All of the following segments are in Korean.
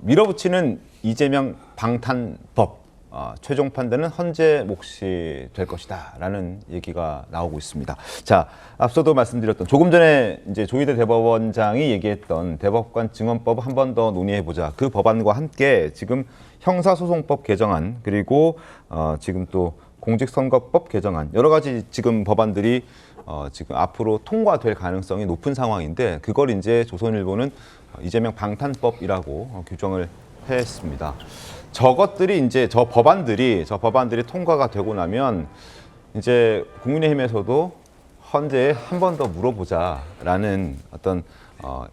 밀어붙이는 이재명 방탄법. 최종 판단은 헌재 몫이 될 것이다라는 얘기가 나오고 있습니다. 자, 앞서도 말씀드렸던 조금 전에 이제 조희대 대법원장이 얘기했던 대법관 증언법 한 번 더 논의해보자. 그 법안과 함께 지금 형사소송법 개정안 그리고 지금 또 공직선거법 개정안 여러 가지 지금 법안들이 지금 앞으로 통과될 가능성이 높은 상황인데 그걸 이제 조선일보는 이재명 방탄법이라고 규정을 했습니다. 저것들이 이제 저 법안들이 통과가 되고 나면 이제 국민의힘에서도 헌재에 한 번 더 물어보자라는 어떤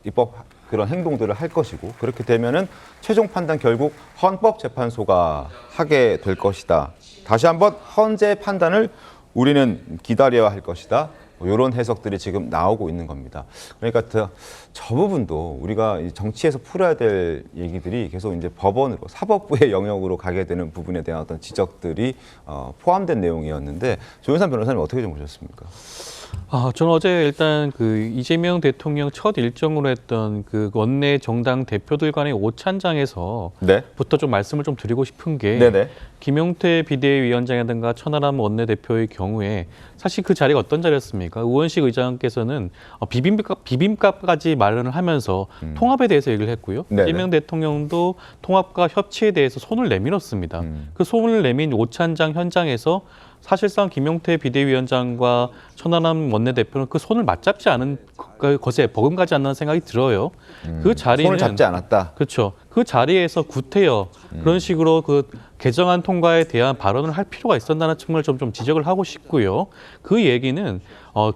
입법 그런 행동들을 할 것이고 그렇게 되면은 최종 판단 결국 헌법재판소가 하게 될 것이다. 다시 한번 헌재 판단을 우리는 기다려야 할 것이다. 이런 해석들이 지금 나오고 있는 겁니다. 그러니까 저 부분도 우리가 정치에서 풀어야 될 얘기들이 계속 이제 법원으로 사법부의 영역으로 가게 되는 부분에 대한 어떤 지적들이 포함된 내용이었는데 조윤선 변호사님 어떻게 좀 보셨습니까? 저는 어제 일단 그 이재명 대통령 첫 일정으로 했던 그 원내 정당 대표들 간의 오찬장에서부터 좀 말씀을 좀 드리고 싶은 게 김용태 비대위원장이라든가 천하람 원내대표의 경우에 사실 그 자리가 어떤 자리였습니까? 우원식 의장께서는 비빔값까지 마련을 하면서 통합에 대해서 얘기를 했고요. 이재명 대통령도 통합과 협치에 대해서 손을 내밀었습니다. 그 손을 내민 오찬장 현장에서 사실상 김용태 비대위원장과 천하람 원내대표는 그 손을 맞잡지 않은 것에 버금가지 않는 생각이 들어요. 그 자리는 손을 잡지 않았다. 그렇죠. 그 자리에서 구태여 그런 식으로 그 개정안 통과에 대한 발언을 할 필요가 있었다는 측면을 좀 지적을 하고 싶고요. 그 얘기는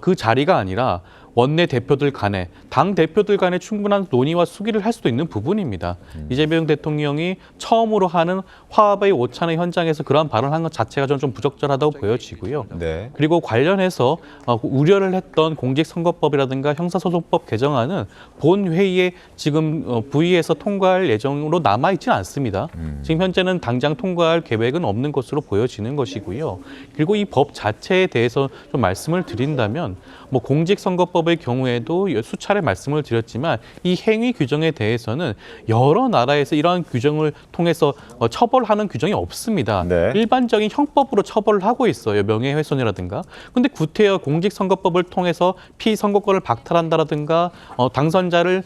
그 자리가 아니라 원내 대표들 간에 당 대표들 간에 충분한 논의와 수기를 할 수도 있는 부분입니다. 이재명 대통령이 처음으로 하는 화합의 오찬의 현장에서 그러한 발언한 것 자체가 저는 좀 부적절하다고 보여지고요. 그리고 관련해서 우려를 했던 공직선거법이라든가 형사소송법 개정안은 본 회의에 지금 부의에서 통과할 예정으로 남아 있지는 않습니다. 지금 현재는 당장 통과할 계획은 없는 것으로 보여지는 것이고요. 그리고 이 법 자체에 대해서 좀 말씀을 드린다면 뭐 공직선거법의 경우에도 수차례 말씀을 드렸지만 이 행위 규정에 대해서는 여러 나라에서 이러한 규정을 통해서 처벌하는 규정이 없습니다. 일반적인 형법으로 처벌을 하고 있어요. 명예훼손이라든가. 근데 구태여 공직선거법을 통해서 피선거권을 박탈한다라든가 당선자를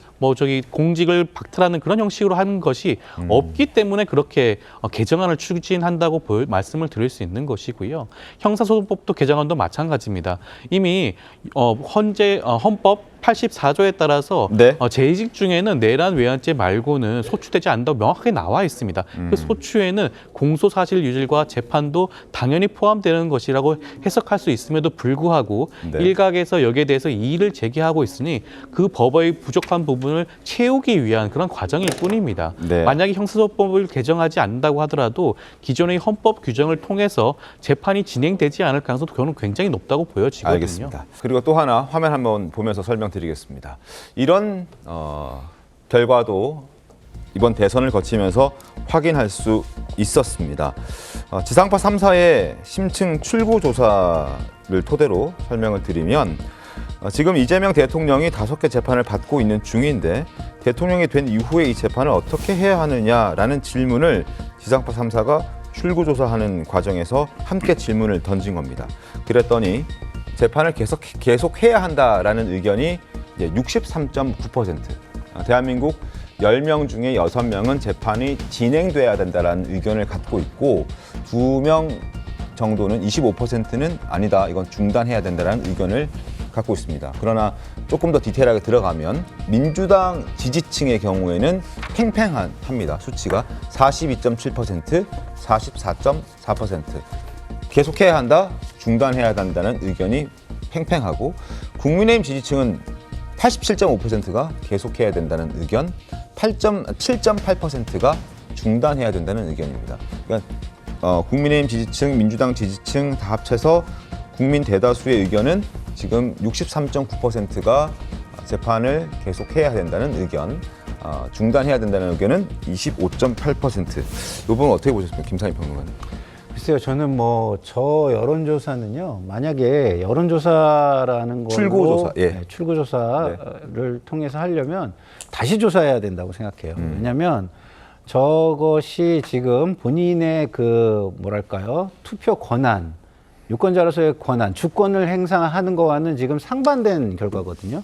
공직을 박탈하는 그런 형식으로 하는 것이 없기 때문에 그렇게 개정안을 추진한다고 말씀을 드릴 수 있는 것이고요. 형사소송법도 개정안도 마찬가지입니다. 이미 헌법 84조에 따라서 재직 중에는 내란 외환죄 말고는 소추되지 않는다고 명확하게 나와 있습니다. 그 소추에는 공소사실 유실과 재판도 당연히 포함되는 것이라고 해석할 수 있음에도 불구하고 일각에서 여기에 대해서 이의를 제기하고 있으니 그 법의 부족한 부분을 채우기 위한 그런 과정일 뿐입니다. 만약에 형사소송법을 개정하지 않는다고 하더라도 기존의 헌법 규정을 통해서 재판이 진행되지 않을 가능성도 저는 굉장히 높다고 보여지거든요. 알겠습니다. 그리고 또 하나 화면 한번 보면서 설명드리겠습니다. 이런 결과도 이번 대선을 거치면서 확인할 수 있었습니다. 지상파 3사의 심층 출구 조사를 토대로 설명을 드리면 지금 이재명 대통령이 5개 재판을 받고 있는 중인데 대통령이 된 이후에 이 재판을 어떻게 해야 하느냐라는 질문을 지상파 3사가 출구조사하는 과정에서 함께 질문을 던진 겁니다. 그랬더니 재판을 계속해야 한다라는 의견이 63.9%. 대한민국 10명 중에 6명은 재판이 진행돼야 된다라는 의견을 갖고 있고 2명 정도는 25%는 아니다. 이건 중단해야 된다라는 의견을 갖고 있습니다. 그러나 조금 더 디테일하게 들어가면 민주당 지지층의 경우에는 팽팽합니다. 수치가 42.7%, 44.4%. 계속해야 한다, 중단해야 한다는 의견이 팽팽하고 국민의힘 지지층은 87.5%가 계속해야 된다는 의견, 7.8%가 중단해야 된다는 의견입니다. 그러니까 국민의힘 지지층, 민주당 지지층 다 합쳐서 국민 대다수의 의견은 지금 63.9%가 재판을 계속해야 된다는 의견, 중단해야 된다는 의견은 25.8%. 이 부분 어떻게 보셨습니까, 김상희 평론가님? 글쎄요, 저는 저 여론조사는요, 만약에 여론조사라는 걸로 출구조사, 출구조사를 통해서 하려면 다시 조사해야 된다고 생각해요. 왜냐하면 저것이 지금 본인의 그 뭐랄까요? 투표 권한, 유권자로서의 권한, 주권을 행사하는 거와는 지금 상반된 결과거든요.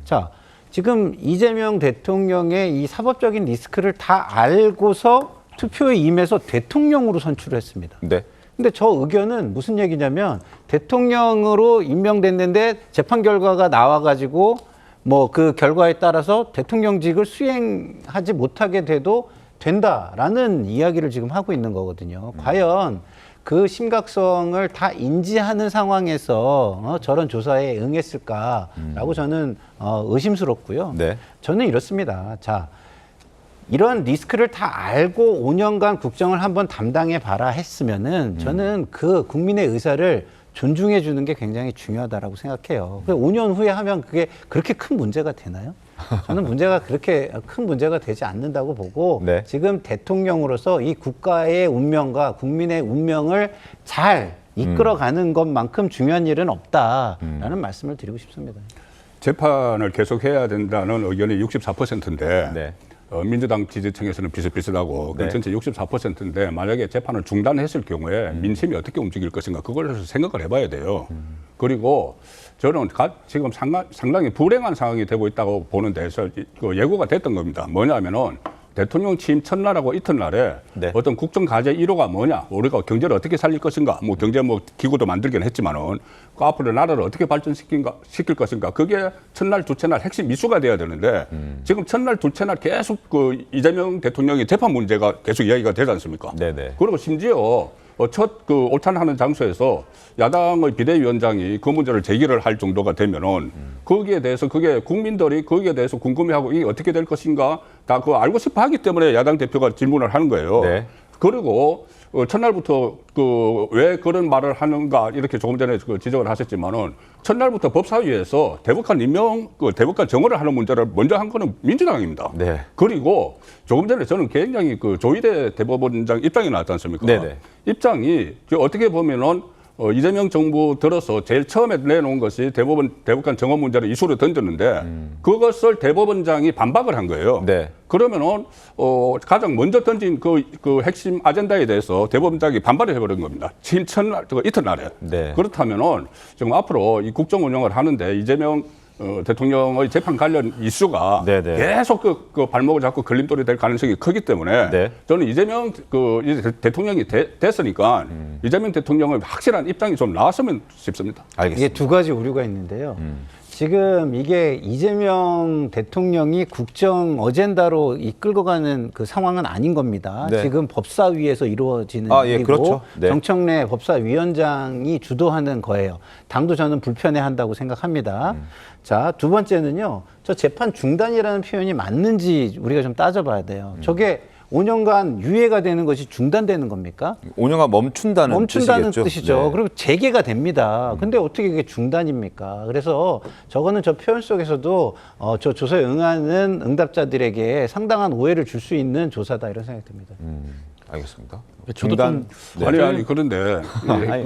자, 지금 이재명 대통령의 이 사법적인 리스크를 다 알고서 투표에 임해서 대통령으로 선출을 했습니다. 네. 근데 저 의견은 무슨 얘기냐면 대통령으로 임명됐는데 재판 결과가 나와가지고 뭐 그 결과에 따라서 대통령직을 수행하지 못하게 돼도 된다라는 이야기를 지금 하고 있는 거거든요. 과연 그 심각성을 다 인지하는 상황에서 저런 조사에 응했을까라고 저는 의심스럽고요. 네. 저는 이렇습니다. 자, 이런 리스크를 다 알고 5년간 국정을 한번 담당해 봐라 했으면은 저는 그 국민의 의사를 존중해 주는 게 굉장히 중요하다라고 생각해요. 5년 후에 하면 그게 그렇게 큰 문제가 되나요? 저는 문제가 그렇게 큰 문제가 되지 않는다고 보고 네. 지금 대통령으로서 이 국가의 운명과 국민의 운명을 잘 이끌어가는 것만큼 중요한 일은 없다라는 말씀을 드리고 싶습니다. 재판을 계속해야 된다는 의견이 64%인데 네. 민주당 지지층에서는 비슷비슷하고 네. 그 전체 64%인데 만약에 재판을 중단했을 경우에 민심이 어떻게 움직일 것인가 그걸 생각을 해봐야 돼요. 그리고 저는 지금 상당히 불행한 상황이 되고 있다고 보는데 그 예고가 됐던 겁니다. 뭐냐면은 대통령 취임 첫날하고 이튿날에 네. 어떤 국정 과제 1호가 뭐냐, 우리가 경제를 어떻게 살릴 것인가, 뭐 경제 뭐 기구도 만들긴 했지만은 그 앞으로 나라를 어떻게 시킬 것인가, 그게 첫날 둘째 날 핵심 이슈가 돼야 되는데 지금 첫날 둘째 날 계속 그 이재명 대통령의 재판 문제가 계속 이야기가 되지 않습니까? 네네. 그리고 심지어 첫 그 올탄하는 장소에서 야당의 비대위원장이 그 문제를 제기를 할 정도가 되면은 거기에 대해서 그게 국민들이 거기에 대해서 궁금해하고 이게 어떻게 될 것인가 다 그거 알고 싶어 하기 때문에 야당 대표가 질문을 하는 거예요. 네. 그리고 첫날부터 그 왜 그런 말을 하는가 이렇게 조금 전에 그 지적을 하셨지만은 첫날부터 법사위에서 대법관 임명 그 대법관 정원을 하는 문제를 먼저 한 거는 민주당입니다. 네. 그리고 조금 전에 저는 굉장히 그 조희대 대법원장 입장이 나왔지 않습니까? 네네. 입장이 어떻게 보면은 이재명 정부 들어서 제일 처음에 내놓은 것이 대법관 정원 문제를 이슈로 던졌는데 그것을 대법원장이 반박을 한 거예요. 네. 그러면은 가장 먼저 던진 그 핵심 아젠다에 대해서 대법원장이 반발을 해버린 겁니다. 취임 첫날, 이튿날에. 네. 그렇다면은 지금 앞으로 이 국정 운영을 하는데 이재명 대통령의 재판 관련 이슈가 네네. 계속 그 발목을 잡고 걸림돌이 될 가능성이 크기 때문에 네. 저는 이재명 이제 대통령이 됐으니까 이재명 대통령의 확실한 입장이 좀 나왔으면 싶습니다. 알겠습니다. 이게 두 가지 우려가 있는데요. 지금 이게 이재명 대통령이 국정 어젠다로 이끌고 가는 그 상황은 아닌 겁니다. 네. 지금 법사위에서 이루어지는 아, 예, 일이고 그렇죠. 네. 정청래 법사위원장이 주도하는 거예요. 당도 저는 불편해한다고 생각합니다. 자, 두 번째는요. 저 재판 중단이라는 표현이 맞는지 우리가 좀 따져봐야 돼요. 저게 5년간 유예가 되는 것이 중단되는 겁니까? 5년간 멈춘다는 뜻이겠죠. 뜻이죠. 네. 그리고 재개가 됩니다. 근데 어떻게 이게 중단입니까? 그래서 저거는 저 표현 속에서도 저 조사에 응하는 응답자들에게 상당한 오해를 줄 수 있는 조사다 이런 생각이 듭니다. 알겠습니다. 저도 좀 네. 아니 그런데 아니,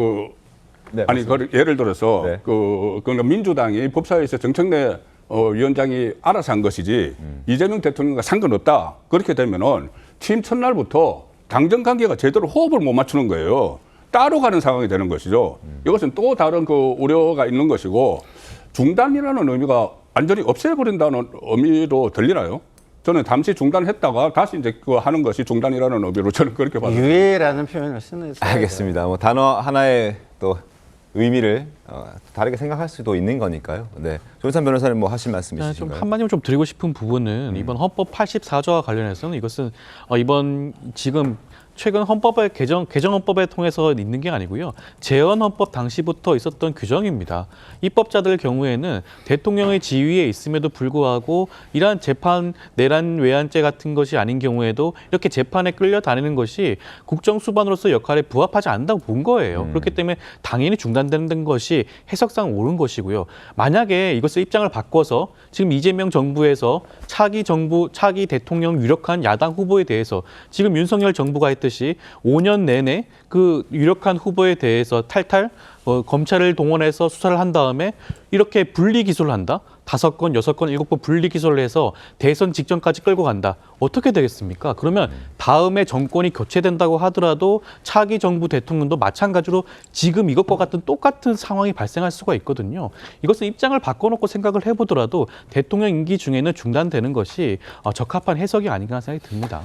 네, 아니 예를 들어서 네. 그러니까 민주당이 법사위에서 정청래 위원장이 알아서 한 것이지 이재명 대통령과 상관없다. 그렇게 되면은 취임 첫날부터 당정 관계가 제대로 호흡을 못 맞추는 거예요. 따로 가는 상황이 되는 것이죠. 이것은 또 다른 그 우려가 있는 것이고 중단이라는 의미가 완전히 없애버린다는 의미로 들리나요? 저는 잠시 중단했다가 다시 이제 그거 하는 것이 중단이라는 의미로 저는 그렇게 봐요. 유예라는 표현을 쓰는 알겠습니다. 뭐 단어 하나의 또 의미를 다르게 생각할 수도 있는 거니까요. 네. 조인찬 변호사님 뭐 하실 말씀 좀 있으신가요? 한마디만 좀 드리고 싶은 부분은 이번 헌법 84조와 관련해서는 이것은 이번 지금 최근 헌법의 개정 헌법에 통해서 있는 게 아니고요. 재헌 헌법 당시부터 있었던 규정입니다. 입법자들 경우에는 대통령의 지위에 있음에도 불구하고 이러한 재판 내란 외환죄 같은 것이 아닌 경우에도 이렇게 재판에 끌려다니는 것이 국정수반으로서 역할에 부합하지 않는다고 본 거예요. 그렇기 때문에 당연히 중단되는 것이 해석상 옳은 것이고요. 만약에 이것을 입장을 바꿔서 지금 이재명 정부에서 차기 대통령 유력한 야당 후보에 대해서 지금 윤석열 정부가 했듯이 5년 내내 그 유력한 후보에 대해서 탈탈 검찰을 동원해서 수사를 한 다음에 이렇게 분리 기소를 한다? 5건, 6건, 7번 분리 기소를 해서 대선 직전까지 끌고 간다. 어떻게 되겠습니까? 그러면 다음에 정권이 교체된다고 하더라도 차기 정부 대통령도 마찬가지로 지금 이것과 같은 똑같은 상황이 발생할 수가 있거든요. 이것은 입장을 바꿔놓고 생각을 해보더라도 대통령 임기 중에는 중단되는 것이 적합한 해석이 아닌가 생각이 듭니다.